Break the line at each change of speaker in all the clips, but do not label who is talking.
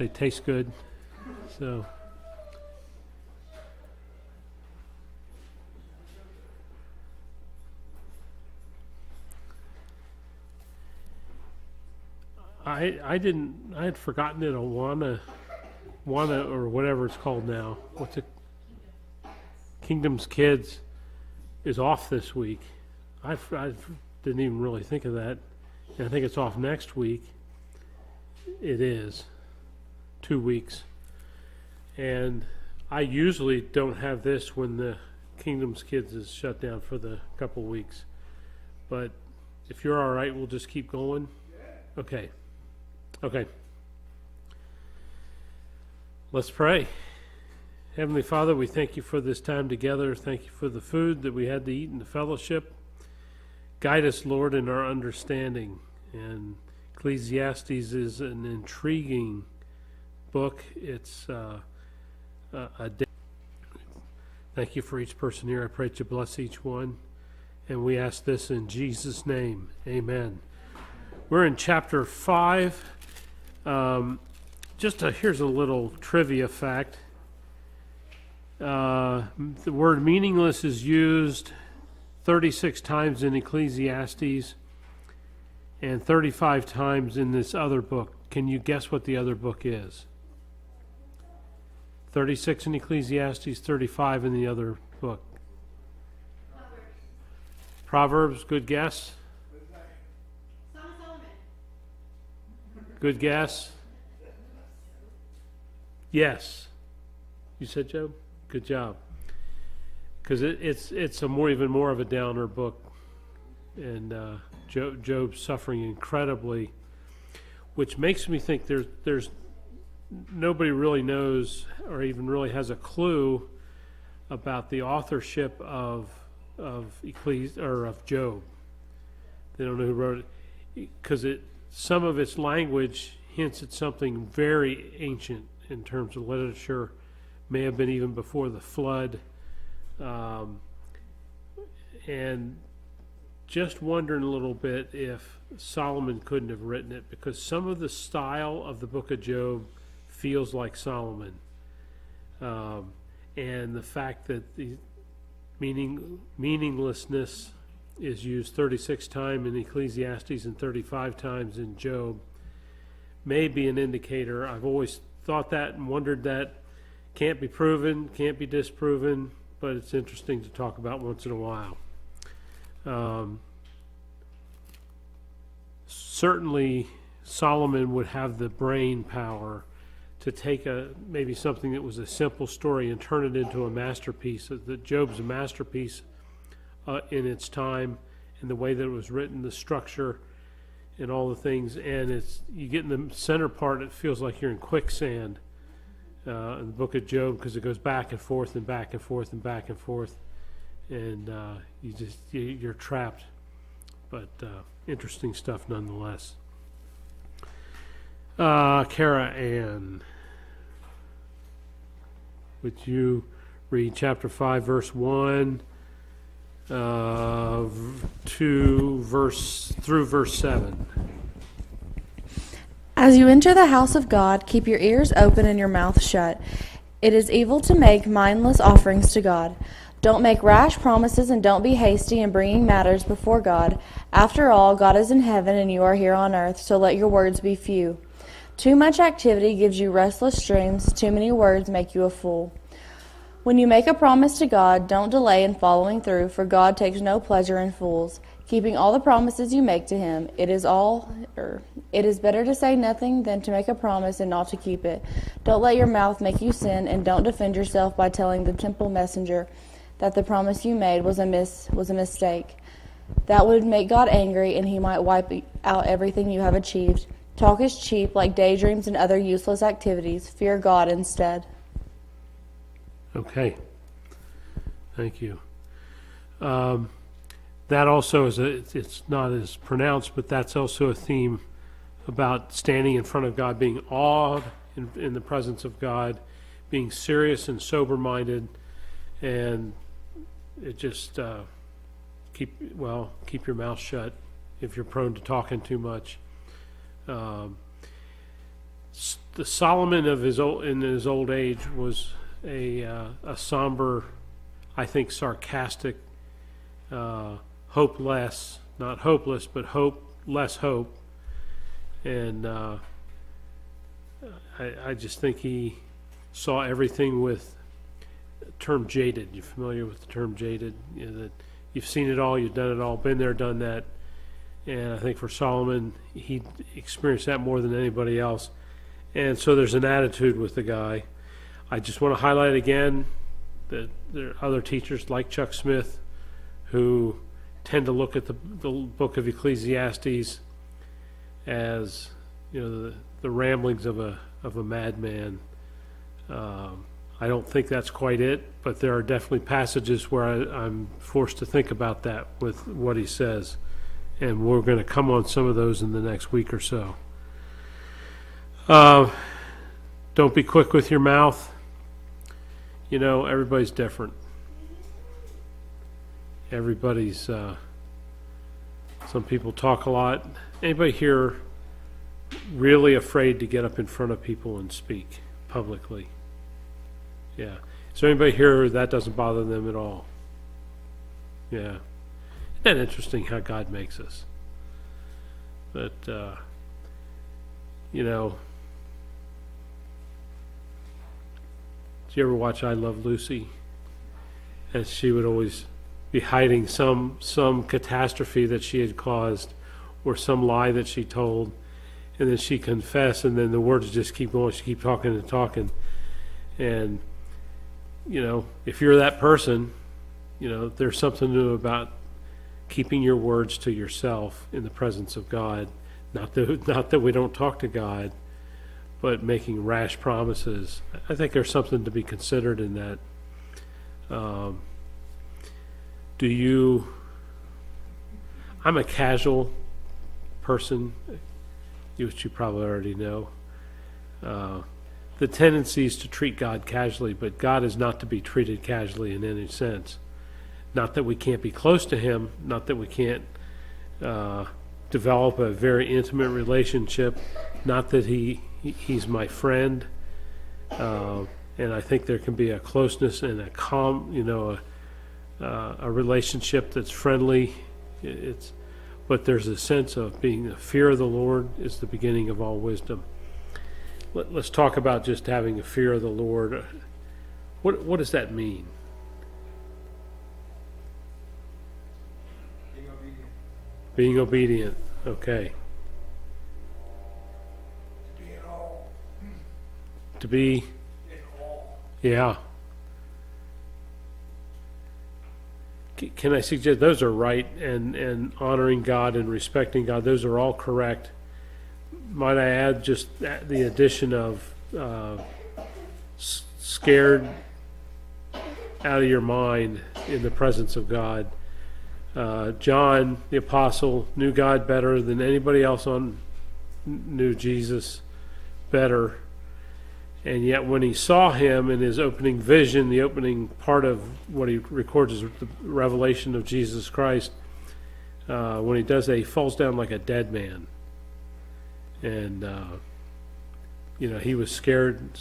they taste good. So I had forgotten it on Wana or whatever it's called now. What's it? Kingdom's Kids is off this week. I didn't even really think of that. And I think it's off next week. It is 2 weeks. And I usually don't have this when the Kingdom's Kids is shut down for the couple weeks. But if you're all right, we'll just keep going. Okay. Let's pray. Heavenly Father, we thank you for this time together. Thank you for the food that we had to eat in the fellowship. Guide us, Lord, in our understanding. And Ecclesiastes is an intriguing book. It's Thank you for each person here. I pray that you bless each one. And we ask this in Jesus' name. Amen. We're in chapter 5. Here's a little trivia fact. The word meaningless is used 36 times in Ecclesiastes and 35 times in this other book. Can you guess what the other book is? 36 in Ecclesiastes, 35 in the other book. Proverbs, good guess. Good guess. Yes. You said Job? Good job. Because it's even more of a downer book. And Job's suffering incredibly, which makes me think there's nobody really knows or even really has a clue about the authorship of Job. They don't know who wrote it, because some of its language hints at something very ancient in terms of literature, may have been even before the flood, and just wondering a little bit if Solomon couldn't have written it, because some of the style of the book of Job feels like Solomon, and the fact that the meaninglessness is used 36 times in Ecclesiastes and 35 times in Job may be an indicator. I've always thought that and wondered that. Can't be proven, can't be disproven, but it's interesting to talk about once in a while. Certainly Solomon would have the brain power to take maybe something that was a simple story and turn it into a masterpiece. That Job's a masterpiece in its time, and the way that it was written, the structure, and all the things. And you get in the center part, it feels like you're in quicksand in the book of Job, because it goes back and forth and back and forth and back and forth, and you're trapped. But interesting stuff nonetheless. Kara Ann, would you read chapter 5, verse 1 through verse 7?
As you enter the house of God, keep your ears open and your mouth shut. It is evil to make mindless offerings to God. Don't make rash promises, and don't be hasty in bringing matters before God. After all, God is in heaven and you are here on earth, so let your words be few. Too much activity gives you restless dreams. Too many words make you a fool. When you make a promise to God, don't delay in following through, for God takes no pleasure in fools. Keeping all the promises you make to him, it is better to say nothing than to make a promise and not to keep it. Don't let your mouth make you sin, and don't defend yourself by telling the temple messenger that the promise you made was a mistake. That would make God angry, and he might wipe out everything you have achieved. Talk is cheap, like daydreams and other useless activities. Fear God instead.
Okay. Thank you. That also it's not as pronounced, but that's also a theme about standing in front of God, being awed in the presence of God, being serious and sober-minded, and it just keep your mouth shut if you're prone to talking too much. The Solomon of in his old age was a somber, I think, sarcastic, hopeless, not hopeless, but less hope. And I just think he saw everything with the term jaded. You familiar with the term jaded? That you've seen it all, you've done it all, been there, done that. And I think for Solomon, he experienced that more than anybody else. And so there's an attitude with the guy. I just want to highlight again that there are other teachers like Chuck Smith who tend to look at the book of Ecclesiastes as, the ramblings of a madman. I don't think that's quite it, but there are definitely passages where I'm forced to think about that with what he says. And we're going to come on some of those in the next week or so. Don't be quick with your mouth. Everybody's different. Everybody's, some people talk a lot. Anybody here really afraid to get up in front of people and speak publicly? Yeah. Is there anybody here that doesn't bother them at all? Yeah. Isn't that interesting how God makes us? But, did you ever watch I Love Lucy? And she would always be hiding some catastrophe that she had caused or some lie that she told, and then she confessed, and then the words just keep going. She keep talking and talking. And, if you're that person, there's something new about keeping your words to yourself in the presence of God. Not that we don't talk to God, but making rash promises. I think there's something to be considered in that. I'm a casual person, which you probably already know. The tendency is to treat God casually, but God is not to be treated casually in any sense. Not that we can't be close to Him, not that we can't develop a very intimate relationship, not that He's my friend, and I think there can be a closeness and a calm, a relationship that's friendly. But there's a sense of being the fear of the Lord is the beginning of all wisdom. Let's talk about just having a fear of the Lord. What does that mean? Being obedient. Okay.
To be in awe.
To be
In awe.
Yeah. Can I suggest those are right, and honoring God and respecting God, those are all correct. Might I add just the addition of scared out of your mind in the presence of God. John, the apostle, knew God better than anybody else knew Jesus better. And yet when he saw him in his opening vision, the opening part of what he records is the revelation of Jesus Christ, when he does that, he falls down like a dead man. And, he was scared.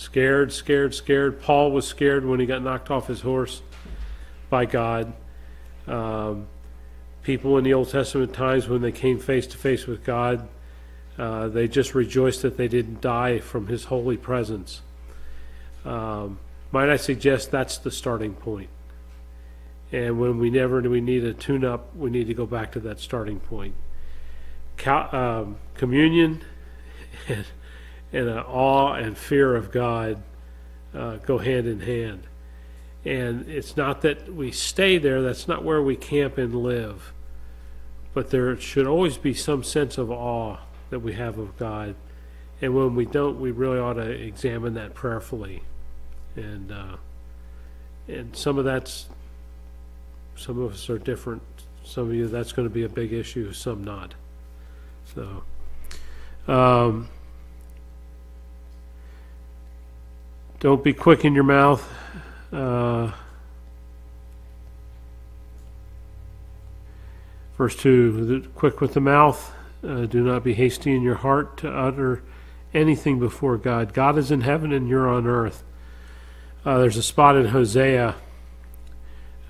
Paul was scared when he got knocked off his horse by God. People in the Old Testament times, when they came face to face with God, they just rejoiced that they didn't die from his holy presence. Might I suggest that's the starting point? And when we need a tune-up, we need to go back to that starting point. Communion and an awe and fear of God go hand in hand. And it's not that we stay there, that's not where we camp and live. But there should always be some sense of awe that we have of God. And when we don't, we really ought to examine that prayerfully. And some of us are different. Some of you, that's going to be a big issue, some not. So, don't be quick in your mouth. Verse 2, quick with the mouth. Do not be hasty in your heart to utter anything before God. God is in heaven and you're on earth. There's a spot in Hosea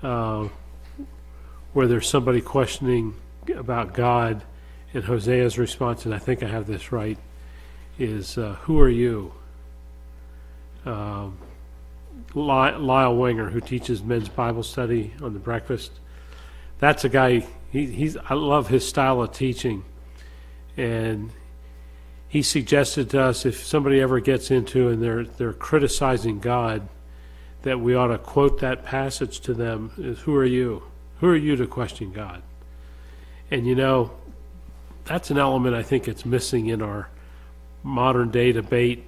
where there's somebody questioning about God, and Hosea's response, and I think I have this right, is, who are you? Lyle Wenger, who teaches men's Bible study on the breakfast, that's a guy, I love his style of teaching. And he suggested to us, if somebody ever gets into and they're criticizing God, that we ought to quote that passage to them, is, who are you? Who are you to question God? And you know, that's an element I think it's missing in our modern day debate,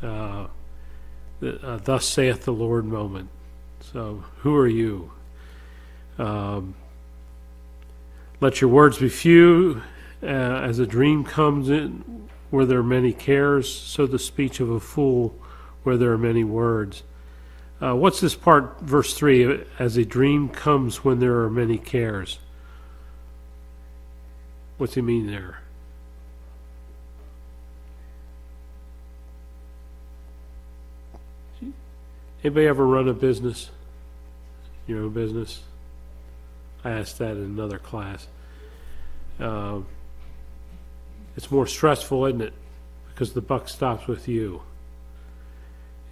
thus saith the Lord moment. So, who are you? Let your words be few, as a dream comes in where there are many cares, so the speech of a fool where there are many words. What's this part, verse 3, as a dream comes when there are many cares? What's he mean there? Anybody ever run a business? Your own business? I asked that in another class. It's more stressful, isn't it? Because the buck stops with you.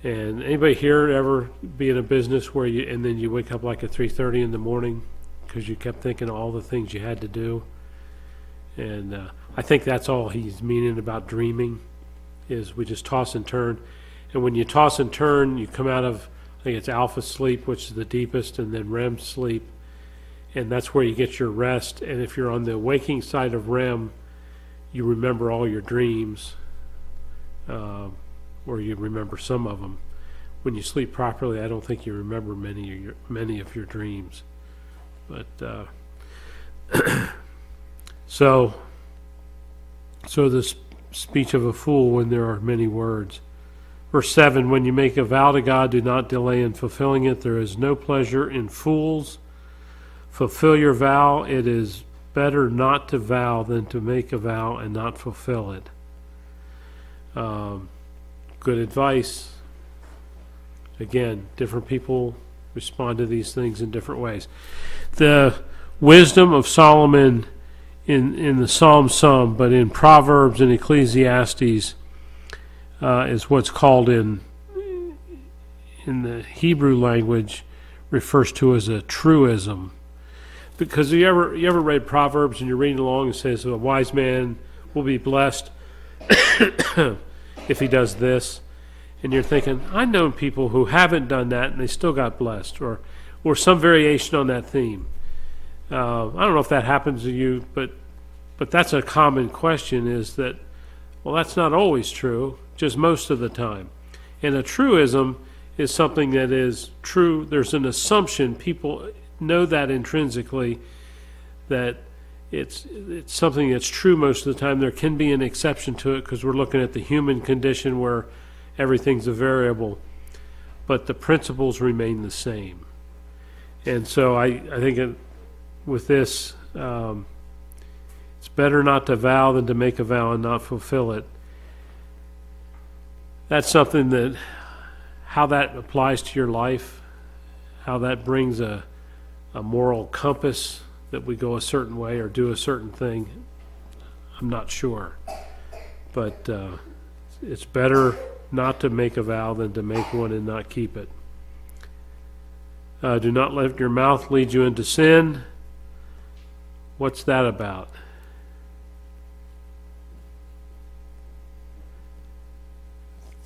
And anybody here ever be in a business where and then you wake up like at 3:30 in the morning because you kept thinking of all the things you had to do? And I think that's all he's meaning about dreaming, is we just toss and turn. And when you toss and turn, you come out of, I think it's alpha sleep, which is the deepest, and then REM sleep. And that's where you get your rest. And if you're on the waking side of REM, you remember all your dreams, or you remember some of them. When you sleep properly, I don't think you remember many of your dreams. But so the speech of a fool when there are many words. Verse 7, when you make a vow to God, do not delay in fulfilling it. There is no pleasure in fools. Fulfill your vow. It is better not to vow than to make a vow and not fulfill it. Good advice. Again, different people respond to these things in different ways. The wisdom of Solomon in the Psalms some, but in Proverbs and Ecclesiastes is what's called in the Hebrew language refers to as a truism. Because you ever read Proverbs and you're reading along and it says a wise man will be blessed if he does this, and you're thinking, I've known people who haven't done that and they still got blessed, or some variation on that theme. I don't know if that happens to you, but that's a common question, is that, well, that's not always true, just most of the time. And a truism is something that is true. There's an assumption, people know that intrinsically, that it's something that's true most of the time. There can be an exception to it because we're looking at the human condition where everything's a variable, but the principles remain the same. And so I think with this, it's better not to vow than to make a vow and not fulfill it. That's something that, how that applies to your life, how that brings a moral compass that we go a certain way or do a certain thing, I'm not sure. But it's better not to make a vow than to make one and not keep it. Do not let your mouth lead you into sin. What's that about?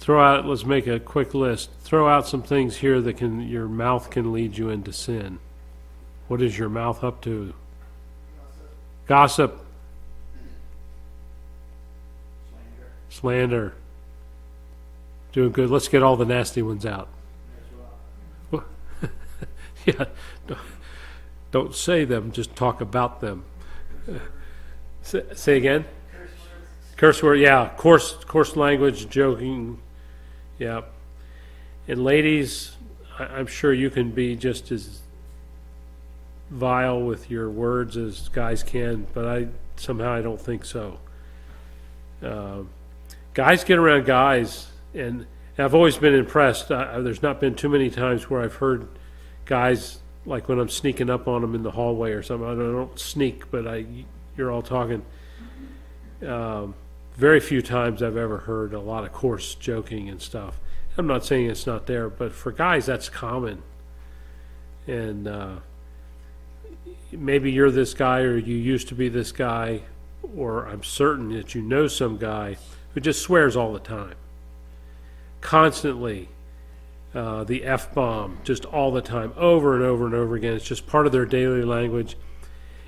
Let's make a quick list. Throw out some things here that your mouth can lead you into sin. What is your mouth up to? Gossip. Slander. Doing good. Let's get all the nasty ones out. Yeah. Don't say them, just talk about them. Say again? Curse word, yeah. Coarse language, joking. Yeah. And ladies, I'm sure you can be just as vile with your words as guys can, but I don't think so. guys get around guys, and I've always been impressed. There's not been too many times where I've heard guys, like when I'm sneaking up on them in the hallway or something. I don't sneak, but you're all talking. Very few times I've ever heard a lot of coarse joking and stuff. I'm not saying it's not there, but for guys, that's common. And maybe you're this guy, or you used to be this guy, or I'm certain that you know some guy who just swears all the time. Constantly, the F-bomb, just all the time, over and over and over again. It's just part of their daily language.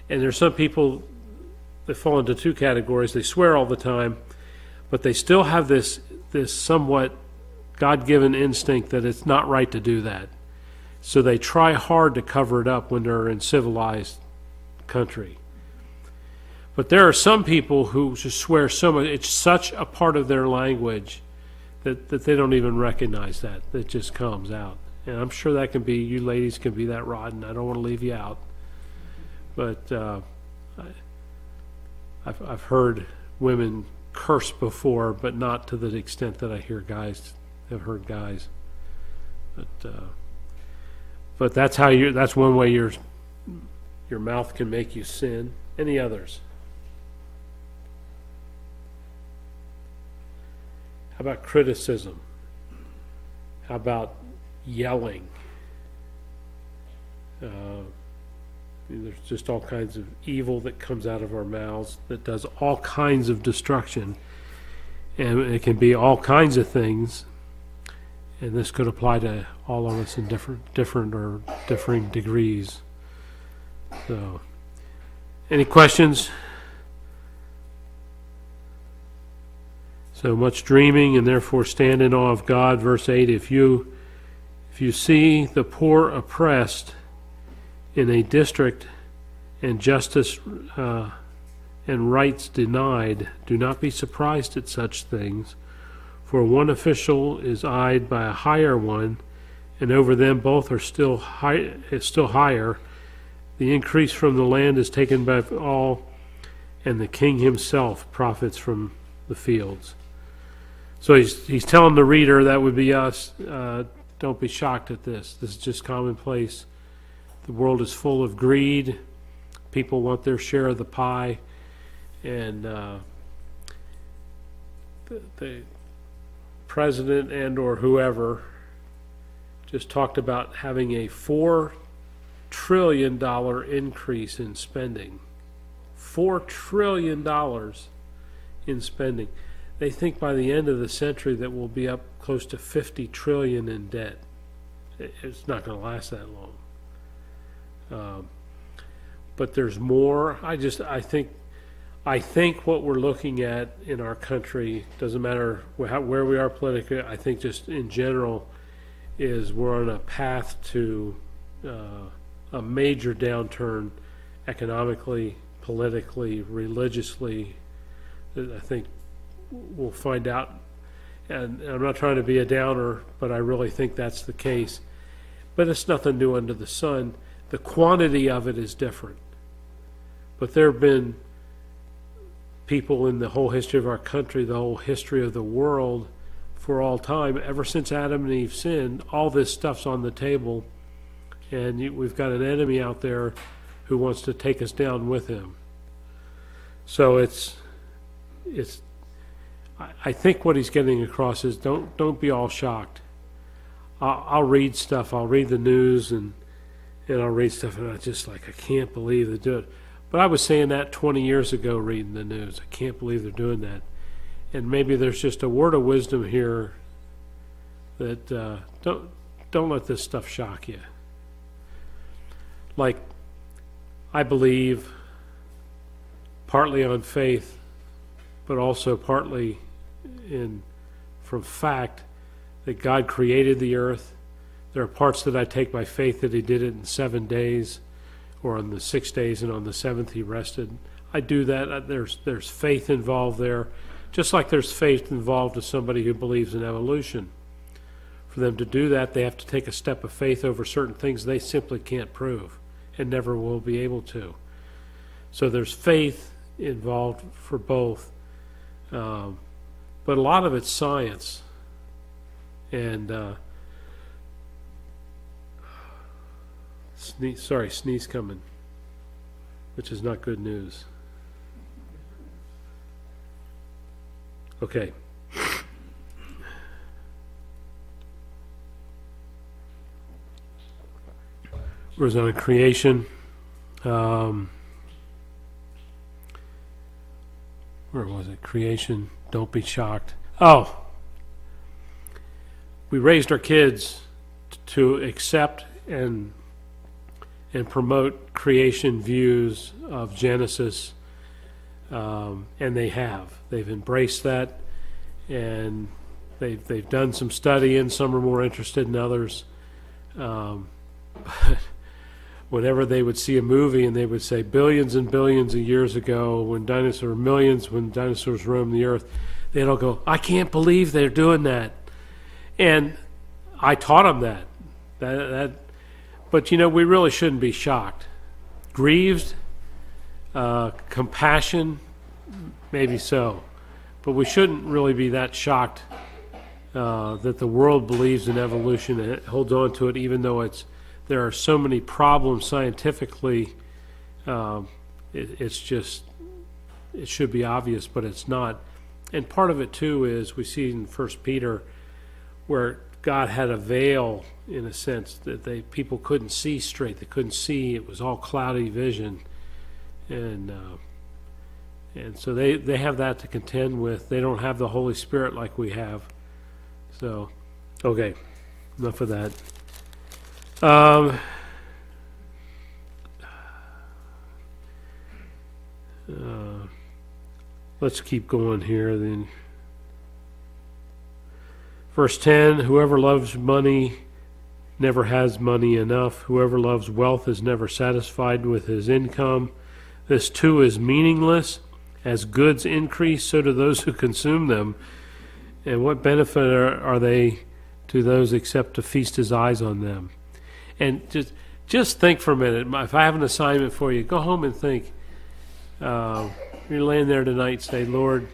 And there's some people that fall into two categories. They swear all the time, but they still have this somewhat God-given instinct that it's not right to do that. So they try hard to cover it up when they're in civilized country. But there are some people who just swear so much, it's such a part of their language that they don't even recognize that. It just comes out. And I'm sure that can be, you ladies can be that rotten. I don't want to leave you out. But I've heard women curse before, but not to the extent that I hear guys have heard guys. But that's that's one way your mouth can make you sin. Any others? How about criticism? How about yelling? There's just all kinds of evil that comes out of our mouths that does all kinds of destruction. And it can be all kinds of things. And this could apply to all of us in different or differing degrees. So, any questions? So much dreaming, and therefore stand in awe of God. Verse 8, if you see the poor oppressed in a district and justice and rights denied, do not be surprised at such things. For one official is eyed by a higher one, and over them both are still higher. The increase from the land is taken by all, and the king himself profits from the fields. So he's telling the reader, that would be us, don't be shocked at this. This is just commonplace. The world is full of greed. People want their share of the pie, and the president and or whoever just talked about having a $4 trillion increase in spending. $4 trillion in spending. They think by the end of the century that we'll be up close to 50 trillion in debt. It's not going to last that long. But there's more. I think what we're looking at in our country, doesn't matter where we are politically, I think just in general, is we're on a path to a major downturn economically, politically, religiously. I think we'll find out, and I'm not trying to be a downer, but I really think that's the case. But it's nothing new under the sun. The quantity of it is different. But there have been people in the whole history of our country, the whole history of the world, for all time, ever since Adam and Eve sinned, all this stuff's on the table, and we've got an enemy out there who wants to take us down with him. So it's I think what he's getting across is don't be all shocked. I'll read stuff, I'll read the news, and I'll read stuff, and I just I can't believe they do it. But I was saying that 20 years ago reading the news. I can't believe they're doing that. And maybe there's just a word of wisdom here that don't let this stuff shock you. Like, I believe partly on faith, but also partly from fact that God created the earth. There are parts that I take by faith that he did it in 7 days, or on the 6 days, and on the seventh he rested. I do that. There's faith involved there, just like there's faith involved with somebody who believes in evolution. For them to do that, they have to take a step of faith over certain things they simply can't prove and never will be able to. So there's faith involved for both. but a lot of it's science. And sneeze coming, which is not good news. Okay. Was on creation. Where was it? Creation. Don't be shocked. Oh, we raised our kids to accept and promote creation views of Genesis, and they have. They've embraced that, and they've done some studying. Some are more interested than others. But whenever they would see a movie and they would say billions and billions of years ago when dinosaurs roamed the earth, they'd all go, I can't believe they're doing that. And I taught them that. But, we really shouldn't be shocked. Grieved, compassion, maybe so. But we shouldn't really be that shocked that the world believes in evolution and it holds on to it, even though there are so many problems scientifically. It should be obvious, but it's not. And part of it too is we see in 1 Peter where God had a veil, in a sense, that people couldn't see straight. They couldn't see. It was all cloudy vision, and so they have that to contend with. They don't have the Holy Spirit like we have. So, okay, enough of that. Let's keep going here then. Verse 10, whoever loves money never has money enough. Whoever loves wealth is never satisfied with his income. This too is meaningless. As goods increase, so do those who consume them. And what benefit are they to those except to feast his eyes on them? And just think for a minute. If I have an assignment for you, go home and think. You're laying there tonight, say, Lord,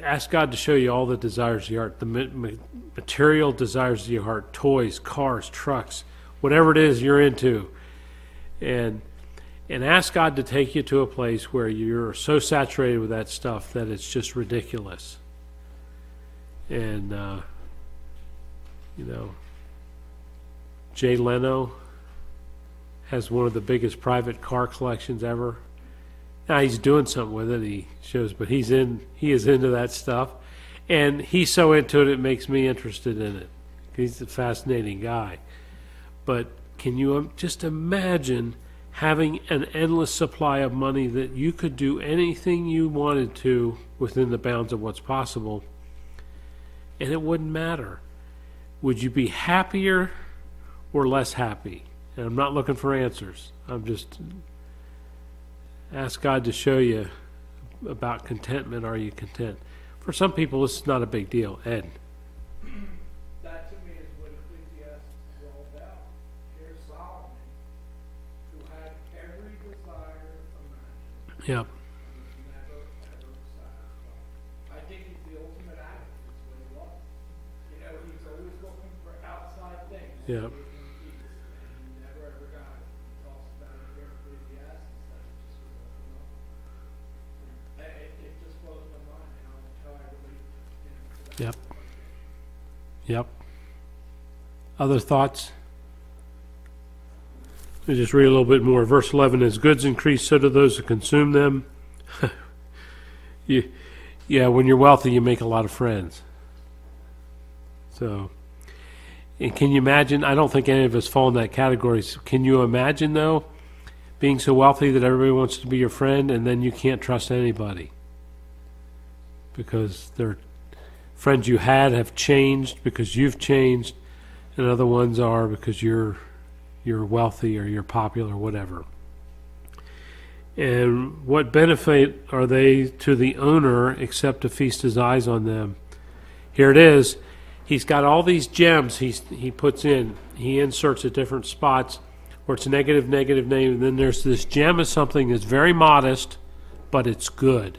ask God to show you all the desires of your heart, the material desires of your heart, toys, cars, trucks, whatever it is you're into. And ask God to take you to a place where you're so saturated with that stuff that it's just ridiculous. And, Jay Leno has one of the biggest private car collections ever. Now he's doing something with it, he shows, but he is into that stuff. And he's so into it makes me interested in it. He's a fascinating guy. But can you just imagine having an endless supply of money that you could do anything you wanted to within the bounds of what's possible, and it wouldn't matter? Would you be happier or less happy? And I'm not looking for answers. I'm just ask God to show you about contentment. Are you content? For some people, this is not a big deal. Ed.
That to me is what Ecclesiastes is all about. Here's Solomon, who had every desire imaginable.
Yeah.
Never, ever satisfied. I think he's the ultimate addict, is what he was. He's always looking for outside things.
Yeah. Yep. Other thoughts? Let me just read a little bit more. Verse 11, as goods increase, so do those who consume them. When you're wealthy, you make a lot of friends. So, and can you imagine? I don't think any of us fall in that category. Can you imagine, though, being so wealthy that everybody wants to be your friend, and then you can't trust anybody because they're friends you had have changed because you've changed, and other ones are because you're wealthy or you're popular or whatever. And what benefit are they to the owner except to feast his eyes on them? Here it is. He's got all these gems he puts in. He inserts at different spots where it's negative, negative, negative. And then there's this gem of something that's very modest, but it's good.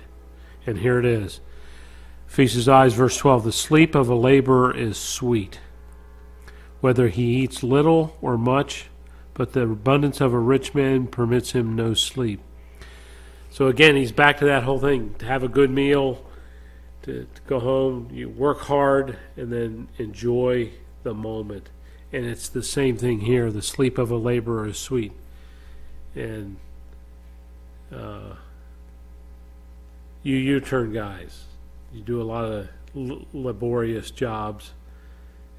And here it is. Feast his eyes, verse 12. The sleep of a laborer is sweet, whether he eats little or much, but the abundance of a rich man permits him no sleep. So again, he's back to that whole thing, to have a good meal, to go home, you work hard, and then enjoy the moment. And it's the same thing here. The sleep of a laborer is sweet. And you U-turn guys, you do a lot of laborious jobs,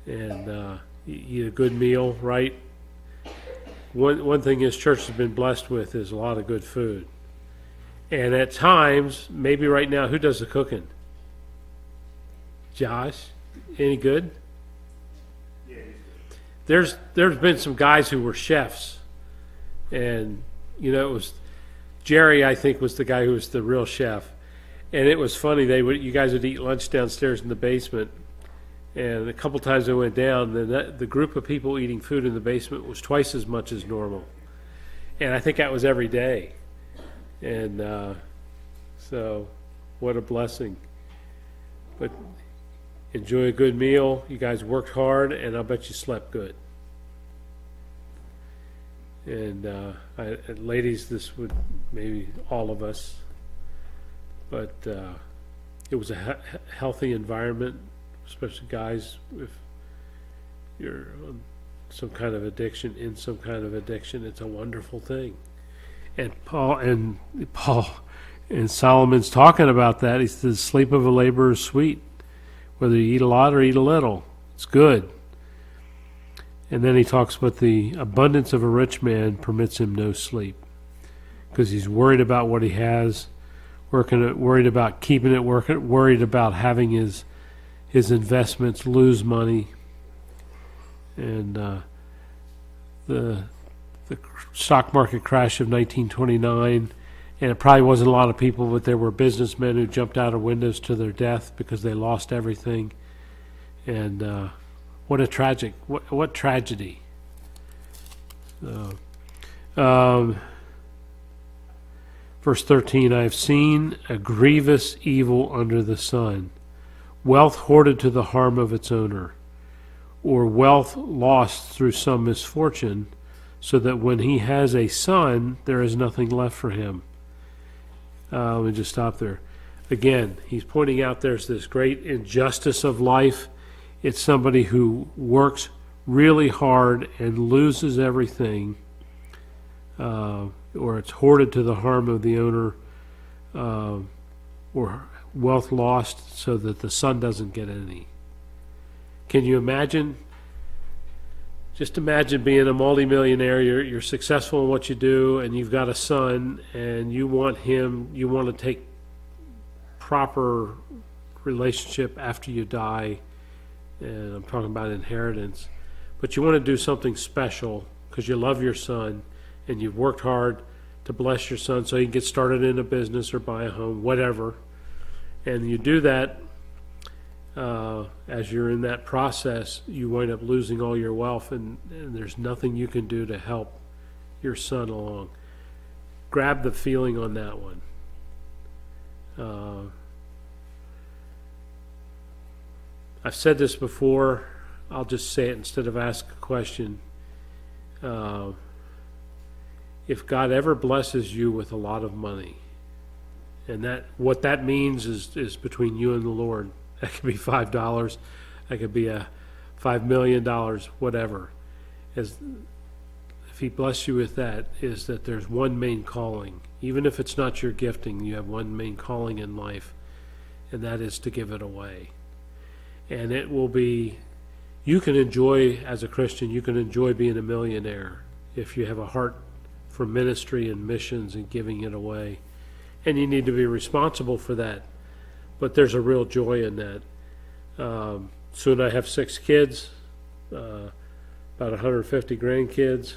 and you eat a good meal, right? One thing this church has been blessed with is a lot of good food. And at times, maybe right now, who does the cooking? Josh? Any good?
Yeah.
There's been some guys who were chefs, and it was Jerry, I think, was the guy who was the real chef. And it was funny, you guys would eat lunch downstairs in the basement, and a couple times I went down, the group of people eating food in the basement was twice as much as normal. And I think that was every day. And so what a blessing. But enjoy a good meal. You guys worked hard, and I'll bet you slept good. And ladies, this would maybe all of us, but it was a healthy environment, especially guys, if you're on some kind of addiction, it's a wonderful thing. And Paul and Solomon's talking about that. He says, the sleep of a laborer is sweet, whether you eat a lot or eat a little. It's good. And then he talks about the abundance of a rich man permits him no sleep, because he's worried about what he has, worried about keeping it, worried about having his investments lose money. And the stock market crash of 1929, and it probably wasn't a lot of people, but there were businessmen who jumped out of windows to their death because they lost everything. And what a what tragedy. Verse 13, I have seen a grievous evil under the sun, wealth hoarded to the harm of its owner, or wealth lost through some misfortune, so that when he has a son, there is nothing left for him. Let me just stop there. Again, he's pointing out there's this great injustice of life. It's somebody who works really hard and loses everything, or it's hoarded to the harm of the owner, or wealth lost so that the son doesn't get any. Can you imagine? Just imagine being a multimillionaire. You're successful in what you do, and you've got a son, and you want to take proper relationship after you die, and I'm talking about inheritance, but you want to do something special because you love your son, and you've worked hard to bless your son so he can get started in a business or buy a home, whatever, and you do that. As you're in that process, you wind up losing all your wealth, and there's nothing you can do to help your son along. Grab the feeling on that one. I've said this before. I'll just say it instead of ask a question. If God ever blesses you with a lot of money, and what that means is between you and the Lord. That could be $5. That could be $5 million, whatever. If he bless you with that, is that there's one main calling. Even if it's not your gifting, you have one main calling in life, and that is to give it away. And it will be, you can enjoy, as a Christian, you can enjoy being a millionaire if you have a heart for ministry and missions and giving it away. And you need to be responsible for that. But there's a real joy in that. Soon I have 6 kids, about 150 grandkids.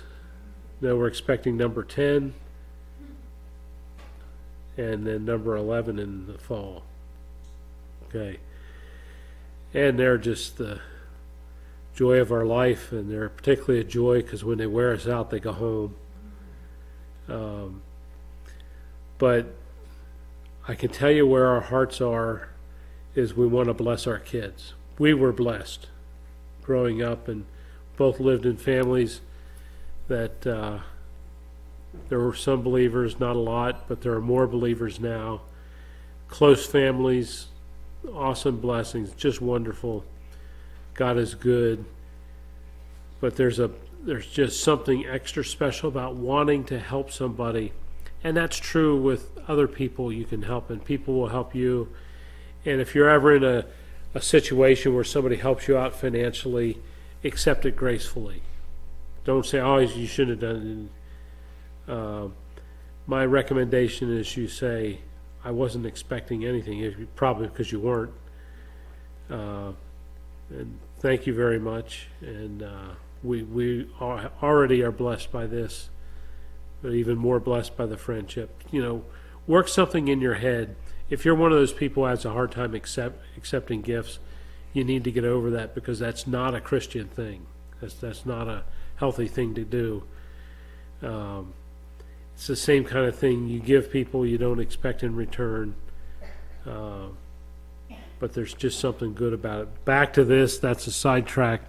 Now we're expecting number 10, and then number 11 in the fall. Okay. And they're just the joy of our life, and they're particularly a joy because when they wear us out, they go home. But I can tell you where our hearts are is we want to bless our kids. We were blessed growing up and both lived in families that there were some believers, not a lot, but there are more believers now. Close families, awesome blessings, just wonderful. God is good. But there's just something extra special about wanting to help somebody. And that's true with other people you can help, and people will help you. And if you're ever in a situation where somebody helps you out financially, accept it gracefully. Don't say, oh, you shouldn't have done it. My recommendation is you say, I wasn't expecting anything, probably because you weren't. And thank you very much. And we already are blessed by this, but even more blessed by the friendship. Work something in your head. If you're one of those people who has a hard time accepting gifts, you need to get over that, because that's not a Christian thing. That's not a healthy thing to do. It's the same kind of thing you give people you don't expect in return. But there's just something good about it. Back to this, that's a sidetrack,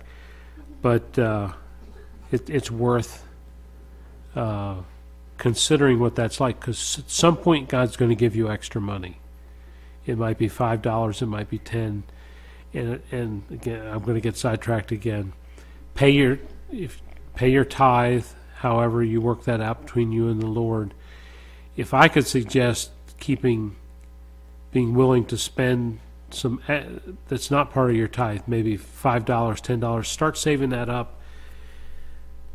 but it's worth considering what that's like, because at some point God's going to give you extra money. It might be $5, it might be $10, and again, I'm going to get sidetracked again. Pay your tithe, however you work that out between you and the Lord. If I could suggest being willing to spend some that's not part of your tithe, maybe $5, $10, start saving that up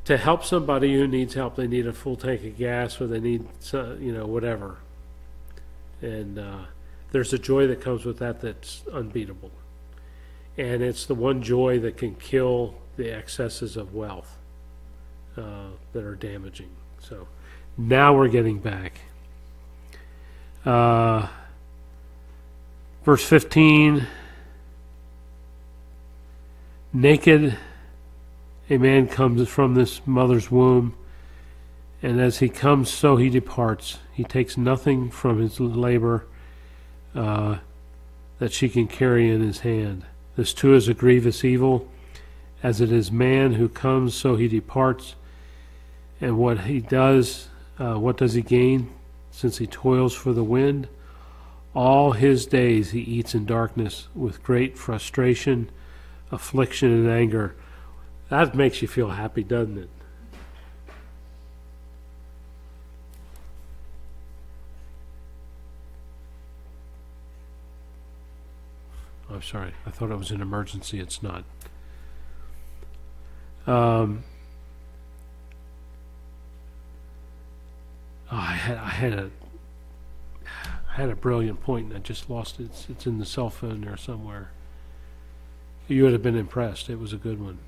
to help somebody who needs help. They need a full tank of gas, or they need whatever. And there's a joy that comes with that that's unbeatable. And it's the one joy that can kill the excesses of wealth that are damaging. So now we're getting back. Verse 15, naked a man comes from this mother's womb, and as he comes, so he departs. He takes nothing from his labor that she can carry in his hand. This too is a grievous evil, as it is man who comes, so he departs. And what he does, what does he gain, since he toils for the wind? All his days he eats in darkness, with great frustration, affliction, and anger. That makes you feel happy, doesn't it? I'm sorry. I thought it was an emergency. It's not. I had a brilliant point and I just lost it. It's in the cell phone there somewhere. You would have been impressed. It was a good one.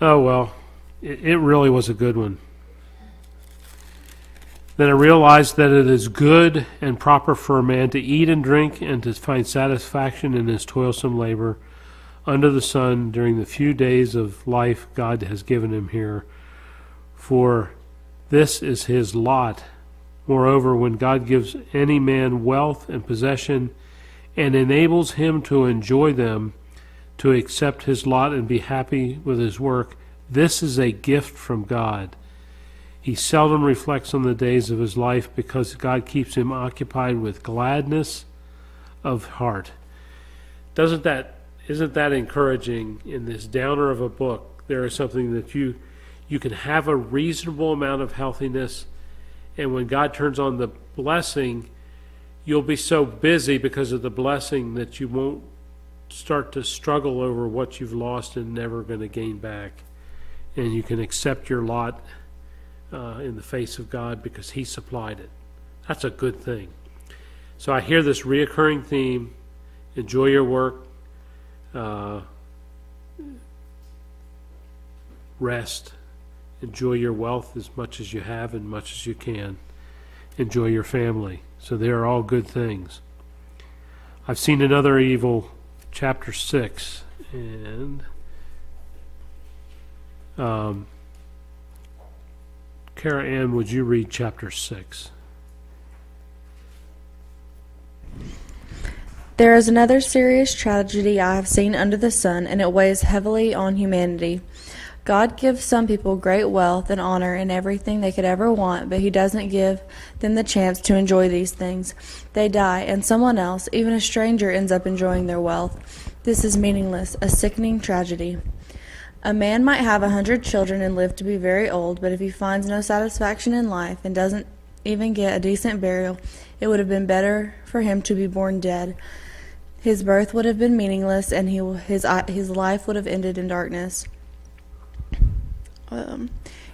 Oh, well, it really was a good one. Then I realized that it is good and proper for a man to eat and drink and to find satisfaction in his toilsome labor under the sun during the few days of life God has given him here. For this is his lot. Moreover, when God gives any man wealth and possession and enables him to enjoy them, to accept his lot and be happy with his work, this is a gift from God. He seldom reflects on the days of his life because God keeps him occupied with gladness of heart. Isn't that encouraging? In this downer of a book, there is something that you can have a reasonable amount of healthiness, and when God turns on the blessing, you'll be so busy because of the blessing that you won't start to struggle over what you've lost and never going to gain back. And you can accept your lot in the face of God because He supplied it. That's a good thing. So I hear this reoccurring theme: enjoy your work, rest, enjoy your wealth as much as you have and much as you can, enjoy your family. So they are all good things. I've seen another evil chapter 6, and Kara Ann, would you read chapter 6?
There is another serious tragedy I have seen under the sun, and it weighs heavily on humanity. God gives some people great wealth and honor and everything they could ever want, but He doesn't give them the chance to enjoy these things. They die, and someone else, even a stranger, ends up enjoying their wealth. This is meaningless, a sickening tragedy. A man might have 100 children and live to be very old, but if he finds no satisfaction in life and doesn't even get a decent burial, it would have been better for him to be born dead. His birth would have been meaningless, and his life would have ended in darkness.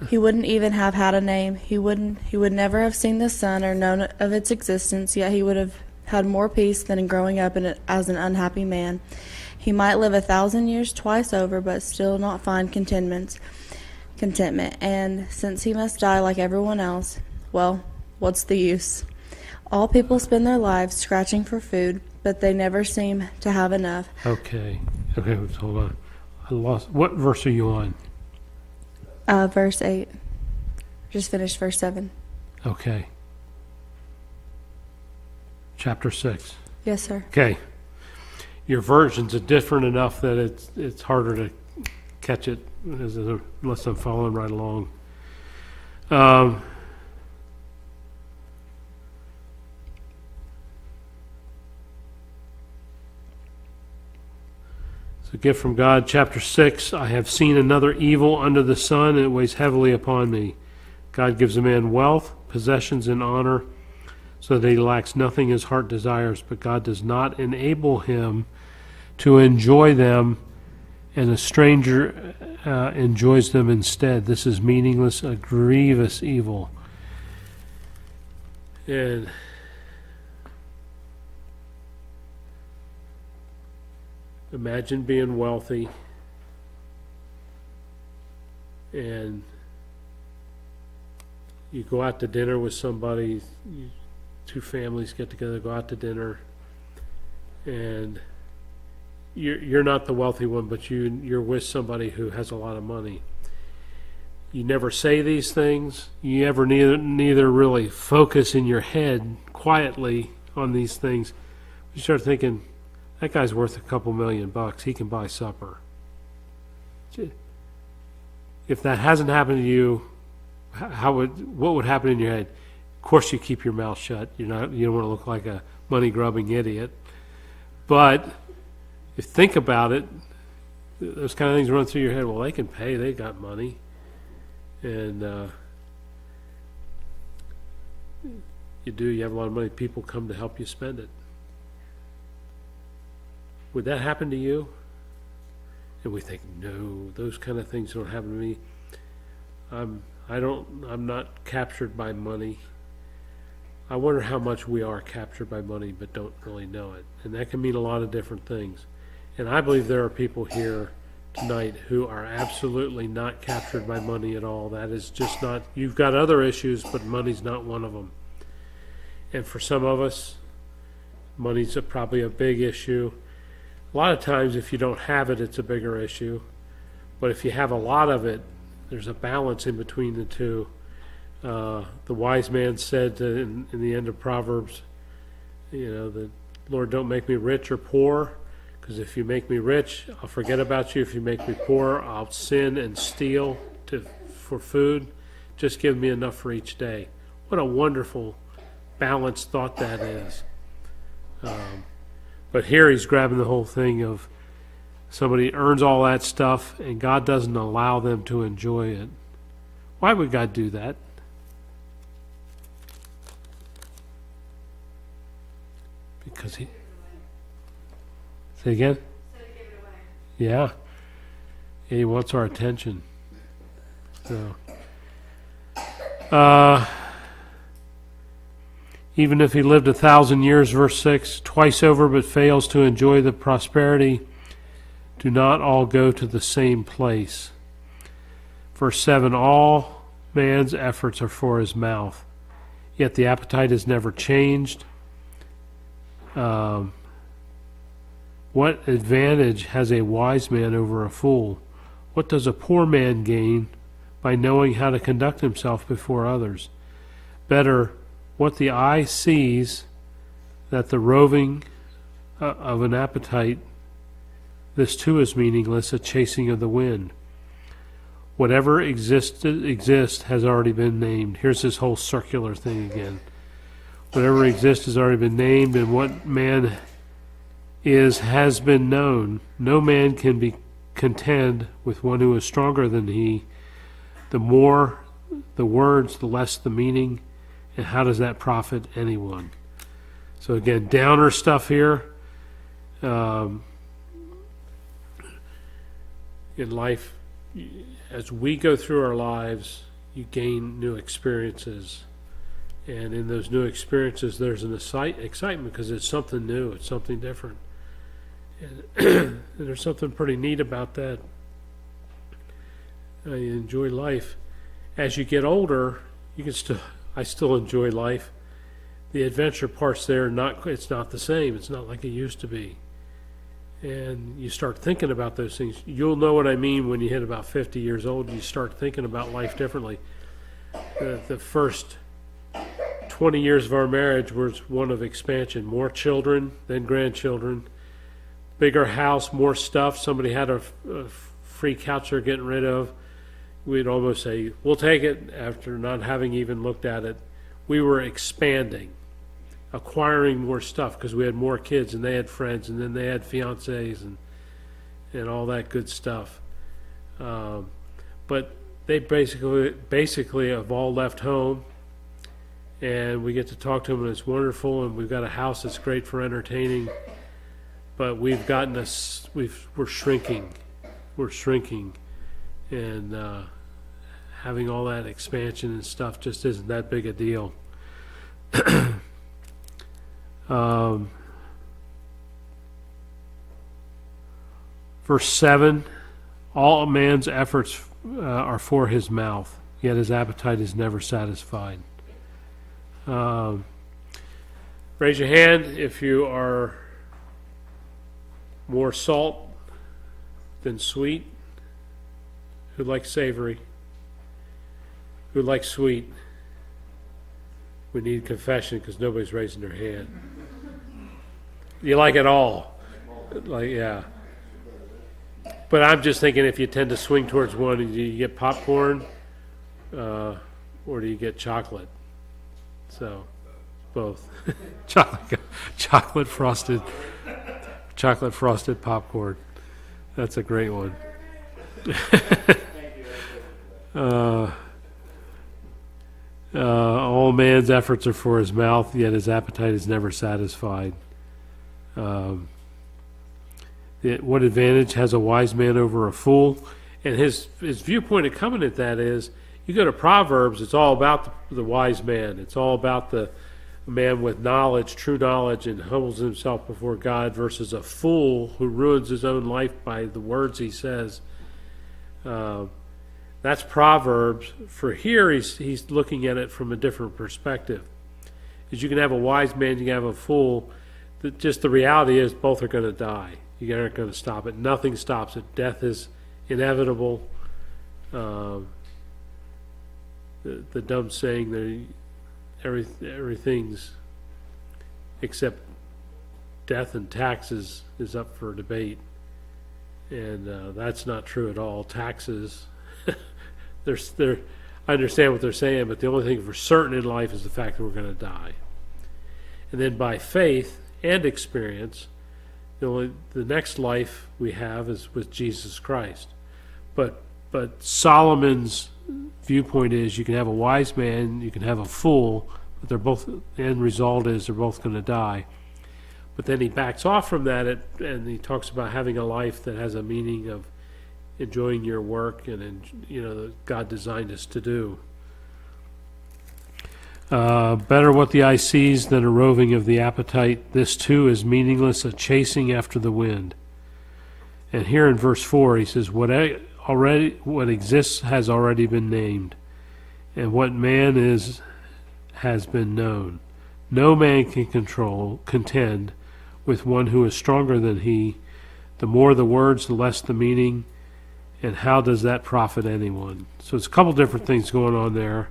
He wouldn't even have had a name. He would never have seen the sun or known of its existence, yet he would have had more peace than in growing up as an unhappy man. He might live 1,000 years twice over, but still not find contentment. And since he must die like everyone else, well, what's the use? All people spend their lives scratching for food, but they never seem to have enough.
Okay, hold on. I lost. What verse are you on?
Verse 8. Just finished verse 7.
Okay. Chapter 6.
Yes, sir.
Okay. Your versions are different enough that it's harder to catch it unless I'm following right along. A gift from God, chapter 6, I have seen another evil under the sun, and it weighs heavily upon me. God gives a man wealth, possessions, and honor, so that he lacks nothing his heart desires, but God does not enable him to enjoy them, and a stranger enjoys them instead. This is meaningless, a grievous evil. And imagine being wealthy and you go out to dinner with somebody, two families get together, go out to dinner, and you're not the wealthy one, but you're with somebody who has a lot of money. You never say these things. You ever neither really focus in your head quietly on these things. You start thinking, that guy's worth a couple $1,000,000. He can buy supper. If that hasn't happened to you, what would happen in your head? Of course, you keep your mouth shut. You don't want to look like a money-grubbing idiot. But if you think about it, those kind of things run through your head. Well, they can pay. They got money, and you have a lot of money. People come to help you spend it. Would that happen to you? And we think, no, those kind of things don't happen to me. I'm not captured by money. I wonder how much we are captured by money but don't really know it. And that can mean a lot of different things. And I believe there are people here tonight who are absolutely not captured by money at all. That is just not, you've got other issues, but money's not one of them. And for some of us, money's probably a big issue. A lot of times, if you don't have it, it's a bigger issue. But if you have a lot of it, there's a balance in between the two. The wise man said in the end of Proverbs, the Lord, don't make me rich or poor, because if you make me rich, I'll forget about you. If you make me poor, I'll sin and steal for food. Just give me enough for each day. What a wonderful, balanced thought that is. But here he's grabbing the whole thing of somebody earns all that stuff and God doesn't allow them to enjoy it. Why would God do that? Because he... Say again? Yeah. He wants our attention. So... Even if he lived 1,000 years, verse 6, twice over but fails to enjoy the prosperity, do not all go to the same place. Verse 7, all man's efforts are for his mouth, yet the appetite is never changed. What advantage has a wise man over a fool? What does a poor man gain by knowing how to conduct himself before others? Better, what the eye sees, that the roving of an appetite, this too is meaningless, a chasing of the wind. Whatever exists has already been named. Here's this whole circular thing again. Whatever exists has already been named, and what man is has been known. No man can be contend with one who is stronger than he. The more the words, the less the meaning, and how does that profit anyone? So again, downer stuff here. In life, as we go through our lives, you gain new experiences. And in those new experiences, there's an excitement because it's something new, it's something different. And there's something pretty neat about that. You enjoy life. As you get older, I still enjoy life. The adventure part's there, it's not the same. It's not like it used to be. And you start thinking about those things. You'll know what I mean when you hit about 50 years old. You start thinking about life differently. The first 20 years of our marriage was one of expansion. More children, then grandchildren. Bigger house, more stuff. Somebody had a free couch they're getting rid of. We'd almost say, we'll take it after not having even looked at it. We were expanding, acquiring more stuff because we had more kids and they had friends and then they had fiancés and all that good stuff. But they basically have all left home, and we get to talk to them, and it's wonderful, and we've got a house that's great for entertaining. But we're shrinking, and having all that expansion and stuff just isn't that big a deal. Verse 7, all a man's efforts are for his mouth, yet his appetite is never satisfied. Raise your hand if you are more salt than sweet. Who likes savory? Who likes sweet? We need confession because nobody's raising their hand. You like it all? Yeah. But I'm just thinking, if you tend to swing towards one, do you get popcorn or do you get chocolate? So, both. chocolate frosted popcorn. That's a great one. All man's efforts are for his mouth, yet his appetite is never satisfied. What advantage has a wise man over a fool? And his viewpoint of coming at that is, you go to Proverbs, it's all about the wise man. It's all about the man with knowledge, true knowledge, and humbles himself before God, versus a fool who ruins his own life by the words he says. That's Proverbs. For here, he's looking at it from a different perspective. Is you can have a wise man, you can have a fool. Just the reality is, both are going to die. You aren't going to stop it. Nothing stops it. Death is inevitable. The dumb saying that everything's except death and taxes is up for debate, and that's not true at all. Taxes, I understand what they're saying, but the only thing for certain in life is the fact that we're going to die. And then by faith and experience, the next life we have is with Jesus Christ. But Solomon's viewpoint is, you can have a wise man, you can have a fool, but the end result is they're both going to die. But then he backs off from that, and he talks about having a life that has a meaning of enjoying your work and that God designed us to do. Better what the eye sees than a roving of the appetite. This too is meaningless, a chasing after the wind. And here in verse 4 he says, what exists has already been named, and what man is has been known. No man can contend with one who is stronger than he? The more the words, the less the meaning. And how does that profit anyone? So it's a couple different things going on there.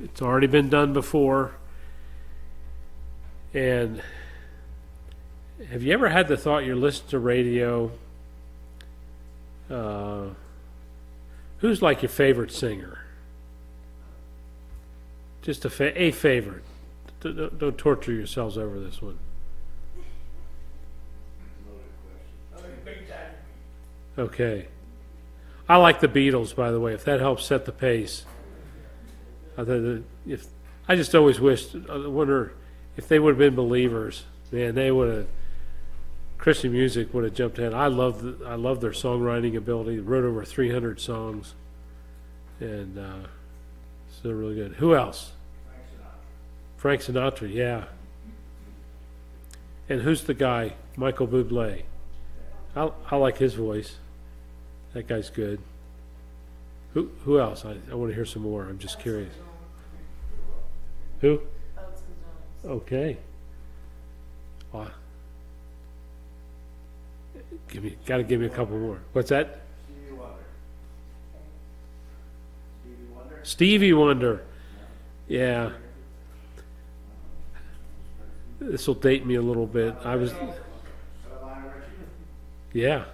It's already been done before. And have you ever had the thought you're listening to radio? Who's like your favorite singer? Just a favorite. Don't torture yourselves over this one. Okay. I like the Beatles, by the way, if that helps set the pace. I just always wished, I wonder if they would have been believers. Man, they would have, Christian music would have jumped ahead. I love their songwriting ability. They wrote over 300 songs. And so they're really good. Who else? Frank Sinatra, yeah. And who's the guy? Michael Bublé. I like his voice. That guy's good. Who else? I want to hear some more. I'm just curious. Who? Okay. Got to give me a couple more. What's that? Stevie Wonder. Yeah. This will date me a little bit. Yeah.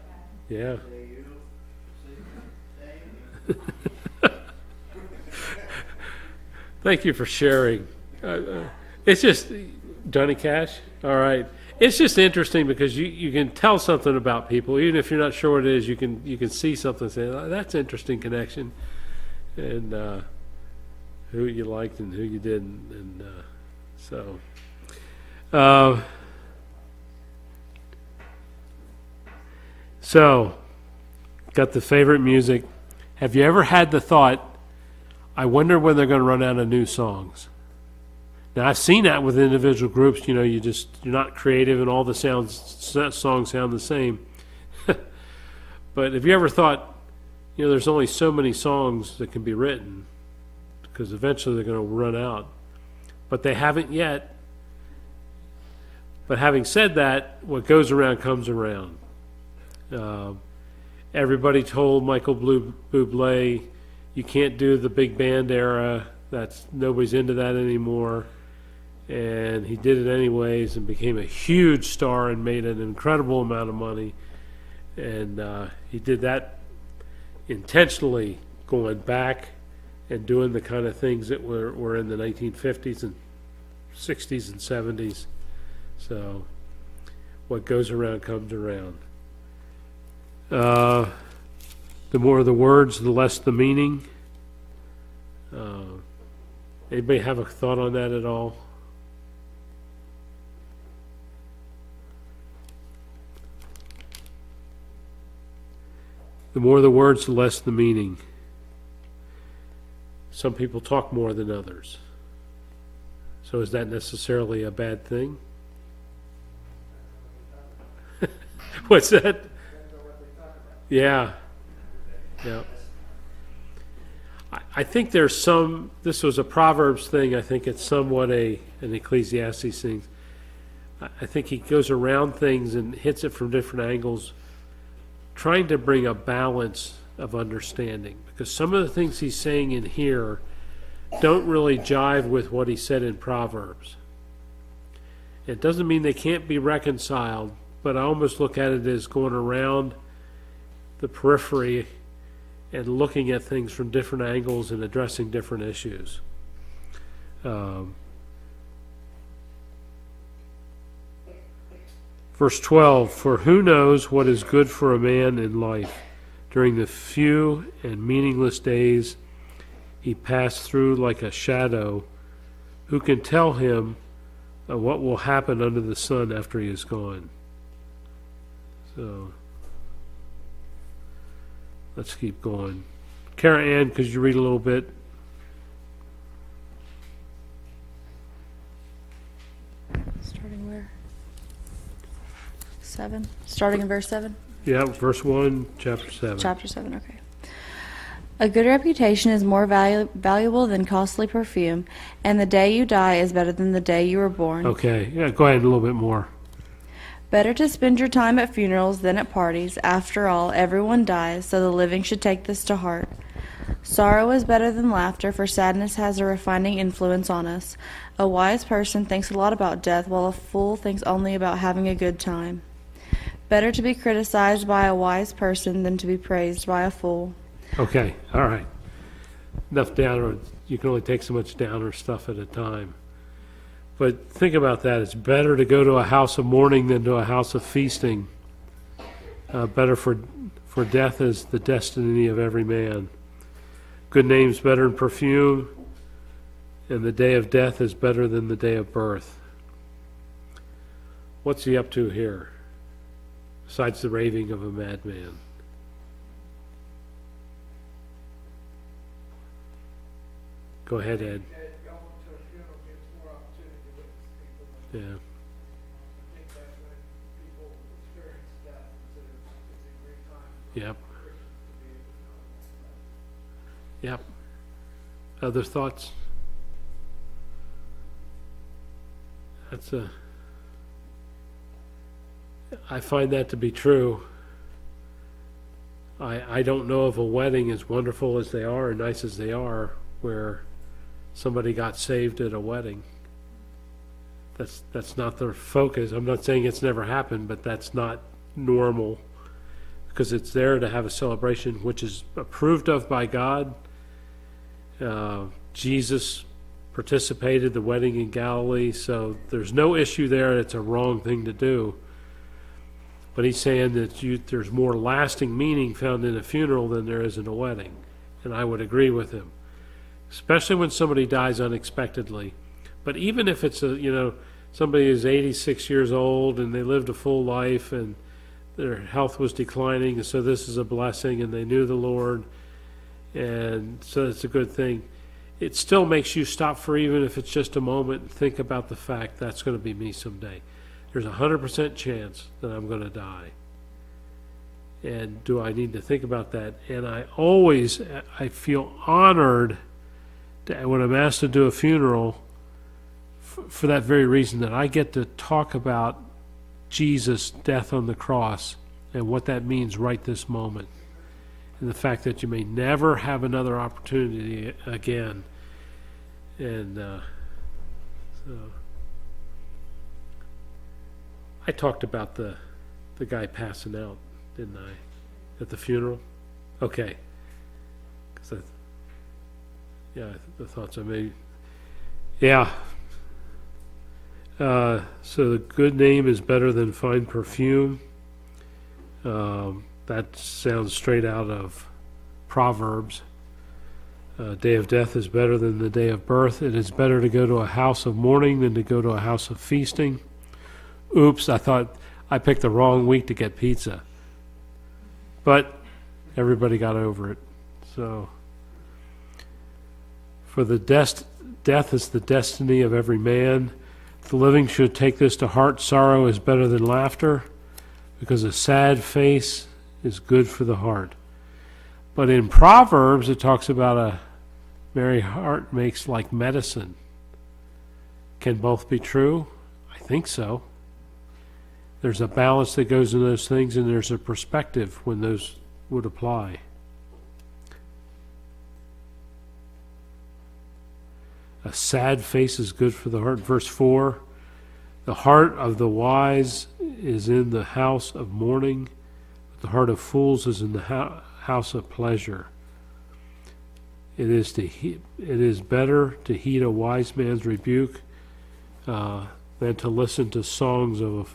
Thank you for sharing. It's just Johnny Cash. All right. It's just interesting because you can tell something about people, even if you're not sure what it is. You can see something and say, oh, that's an interesting connection, and who you liked and who you didn't, and so. So, got the favorite music. Have you ever had the thought, I wonder when they're going to run out of new songs? Now, I've seen that with individual groups. You're not creative and all the songs sound the same. But have you ever thought, there's only so many songs that can be written because eventually they're going to run out. But they haven't yet. But having said that, what goes around comes around. Everybody told Michael Bublé, you can't do the big band era. Nobody's into that anymore. And he did it anyways and became a huge star and made an incredible amount of money. And he did that intentionally, going back and doing the kind of things that were in the 1950s and 60s and 70s. So what goes around comes around. The more the words, the less the meaning. Anybody have a thought on that at all? The more the words, the less the meaning. Some people talk more than others. So is that necessarily a bad thing? What's that? Yeah. I think there's this was a Proverbs thing. I think it's somewhat an Ecclesiastes thing. I think he goes around things and hits it from different angles, trying to bring a balance of understanding. Because some of the things he's saying in here don't really jive with what he said in Proverbs. It doesn't mean they can't be reconciled, but I almost look at it as going around the periphery and looking at things from different angles and addressing different issues. Verse 12, for who knows what is good for a man in life during the few and meaningless days he passed through like a shadow? Who can tell him what will happen under the sun after he is gone? So let's keep going. Kara Ann, could you read a little bit?
Starting where? 7? Starting in verse 7?
Yeah, verse 1, chapter 7.
Chapter 7, okay. A good reputation is more valuable than costly perfume, and the day you die is better than the day you were born.
Okay, yeah, go ahead a little bit more.
Better to spend your time at funerals than at parties. After all, everyone dies, so the living should take this to heart. Sorrow is better than laughter, for sadness has a refining influence on us. A wise person thinks a lot about death, while a fool thinks only about having a good time. Better to be criticized by a wise person than to be praised by a fool.
Okay, all right. Enough downer. You can only take so much downer stuff at a time. But think about that. It's better to go to a house of mourning than to a house of feasting. Better for death is the destiny of every man. Good name's better than perfume, and the day of death is better than the day of birth. What's he up to here, besides the raving of a madman? Go ahead, Ed.
Going to a funeral gives more opportunity to witness people.
Yeah.
I think that's when people experience death. It's a great time for
Yep.
Christians to be able to know about that.
Yep. Other thoughts? I find that to be true. I don't know of a wedding, as wonderful as they are and nice as they are, where somebody got saved at a wedding. That's not their focus. I'm not saying it's never happened, but that's not normal, because it's there to have a celebration which is approved of by God. Jesus participated the wedding in Galilee, so there's no issue there. It's a wrong thing to do. But he's saying that there's more lasting meaning found in a funeral than there is in a wedding. And I would agree with him, especially when somebody dies unexpectedly. But even if it's somebody is 86 years old and they lived a full life and their health was declining, and so this is a blessing, and they knew the Lord, and so it's a good thing. It still makes you stop for, even if it's just a moment, and think about the fact that's going to be me someday. There's a 100% chance that I'm going to die. And do I need to think about that? And I feel honored when I'm asked to do a funeral for that very reason, that I get to talk about Jesus' death on the cross and what that means right this moment. And the fact that you may never have another opportunity again. And so I talked about the guy passing out, didn't I, at the funeral? Okay. The thoughts I made. Yeah. So the good name is better than fine perfume. That sounds straight out of Proverbs. Day of death is better than the day of birth. It is better to go to a house of mourning than to go to a house of feasting. Oops, I thought I picked the wrong week to get pizza. But everybody got over it. So, for the death is the destiny of every man. The living should take this to heart. Sorrow is better than laughter, because a sad face is good for the heart. But in Proverbs, it talks about a merry heart makes like medicine. Can both be true? I think so. There's a balance that goes in those things, and there's a perspective when those would apply. A sad face is good for the heart. Verse 4, the heart of the wise is in the house of mourning, but the heart of fools is in the house of pleasure. It is better to heed a wise man's rebuke than to listen to songs of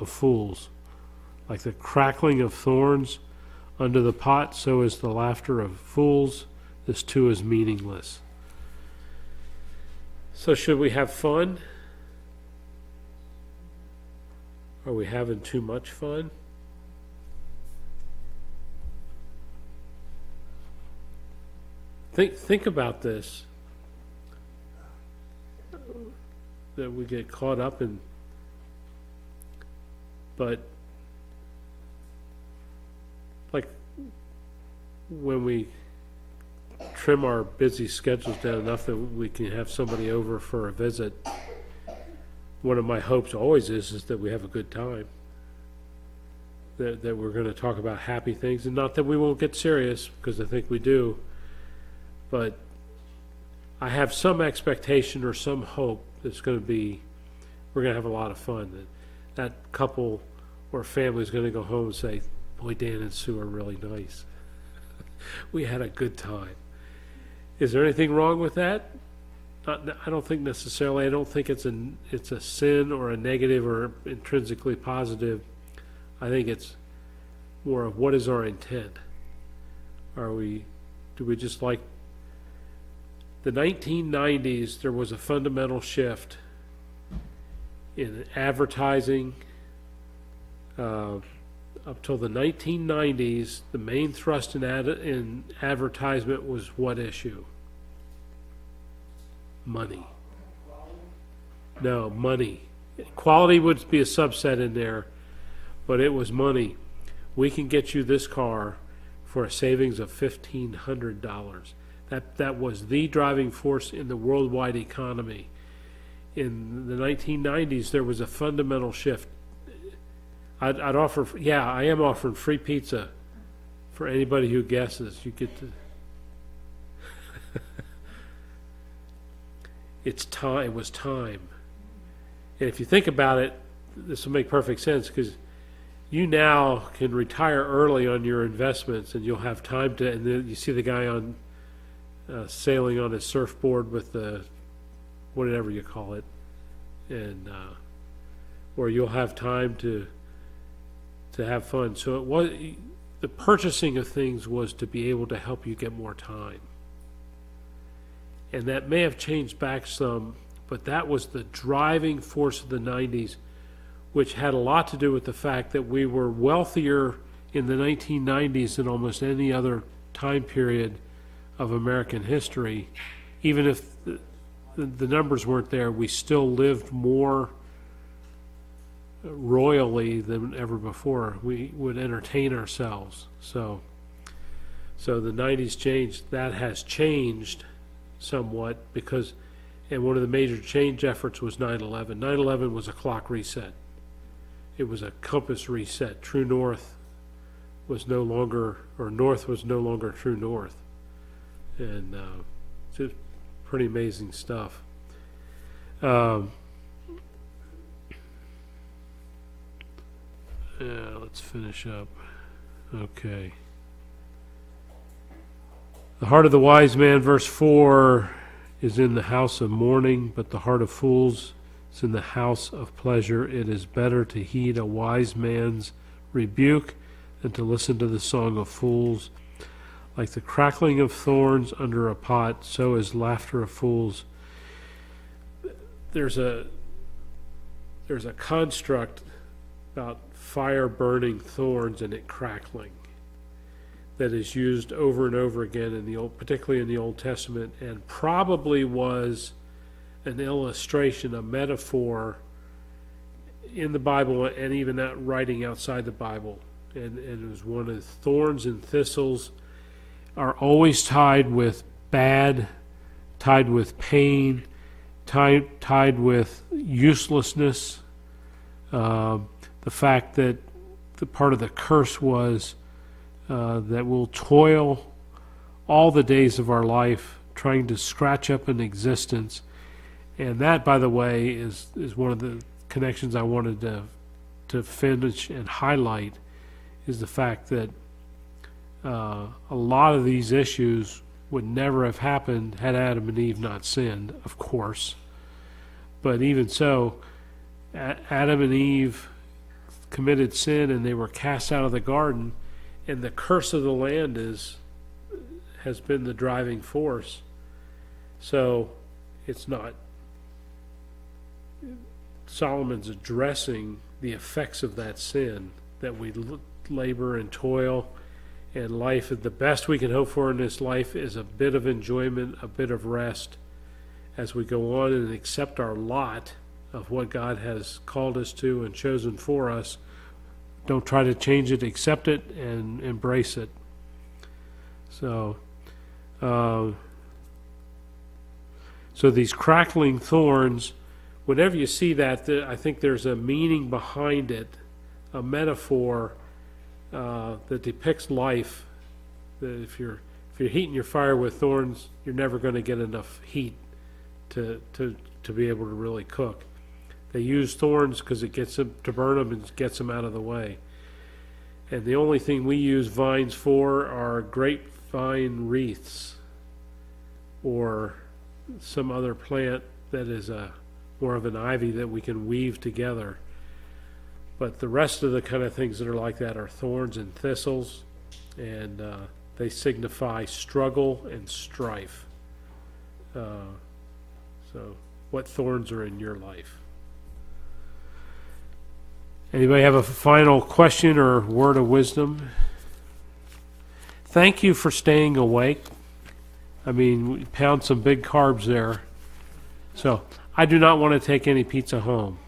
fools. Like the crackling of thorns under the pot, so is the laughter of fools. This too is meaningless. So should we have fun? Are we having too much fun? Think about this. That we get caught up in, but like when we trim our busy schedules down enough that we can have somebody over for a visit, one of my hopes always is that we have a good time. That we're going to talk about happy things, and not that we won't get serious, because I think we do. But I have some expectation or some hope that we're going to have a lot of fun. That couple or family is going to go home and say, boy, Dan and Sue are really nice. We had a good time. Is there anything wrong with that? I don't think necessarily. I don't think it's a sin or a negative or intrinsically positive. I think it's more of what is our intent. Do we just like the 1990s? There was a fundamental shift in advertising. Up till the 1990s, the main thrust in advertisement was what issue? Money. No, money. Quality would be a subset in there, but it was money. We can get you this car for a savings of $1,500. That was the driving force in the worldwide economy. In the 1990s, there was a fundamental shift. I'd offer, I am offering free pizza for anybody who guesses. You get to. It's time. It was time. And if you think about it, this will make perfect sense, because you now can retire early on your investments, and you'll have time to. And then you see the guy on sailing on his surfboard with the whatever you call it, and or you'll have time to have fun. So it was, the purchasing of things was to be able to help you get more time. And that may have changed back some, but that was the driving force of the 90s, which had a lot to do with the fact that we were wealthier in the 1990s than almost any other time period of American history. Even if the numbers weren't there, we still lived more royally than ever before. We would entertain ourselves. So the 90s changed. That has changed somewhat because, and one of the major change efforts was 9/11. 9/11 was a clock reset. It was a compass reset. True north was no longer, or north was no longer true north. And just pretty amazing stuff. Let's finish up. Okay. The heart of the wise man, verse 4, is in the house of mourning, but the heart of fools is in the house of pleasure. It is better to heed a wise man's rebuke than to listen to the song of fools. Like the crackling of thorns under a pot, so is laughter of fools. There's a construct about fire burning thorns and it crackling that is used over and over again in the old, particularly in the Old Testament, and probably was an illustration, a metaphor in the Bible and even that writing outside the Bible. And it was one of the thorns and thistles are always tied with bad, tied with pain, tied with uselessness. The fact that the part of the curse was that we'll toil all the days of our life trying to scratch up an existence. And that, by the way, is one of the connections I wanted to finish and highlight, is the fact that a lot of these issues would never have happened had Adam and Eve not sinned, of course. But even so, Adam and Eve committed sin and they were cast out of the garden, and the curse of the land has been the driving force. So it's not, Solomon's addressing the effects of that sin, that we labor and toil, and life, the best we can hope for in this life is a bit of enjoyment, a bit of rest as we go on and accept our lot of what God has called us to and chosen for us. Don't try to change it, accept it, and embrace it. So these crackling thorns whenever you see that, I think there's a meaning behind it, a metaphor that depicts life. That if you're heating your fire with thorns, you're never going to get enough heat to be able to really cook. They use thorns because it gets them to burn them and gets them out of the way. And the only thing we use vines for are grapevine wreaths or some other plant that is more of an ivy that we can weave together. But the rest of the kind of things that are like that are thorns and thistles, and they signify struggle and strife. So what thorns are in your life? Anybody have a final question or word of wisdom? Thank you for staying awake. I mean, we pound some big carbs there. So I do not want to take any pizza home.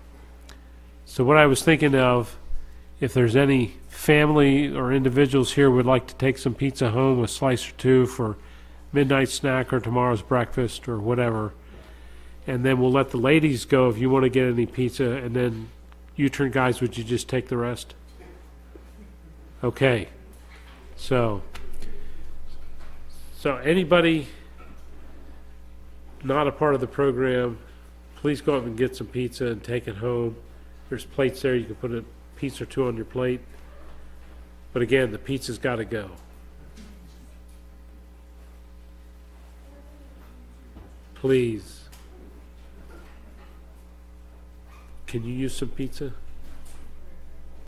So what I was thinking of, if there's any family or individuals here who would like to take some pizza home, a slice or two for midnight snack or tomorrow's breakfast or whatever, and then we'll let the ladies go if you want to get any pizza, and then you turn guys, would you just take the rest? Okay. So anybody not a part of the program, please go up and get some pizza and take it home. There's plates there. You can put a piece or two on your plate. But again, the pizza's got to go. Please. Can you use some pizza?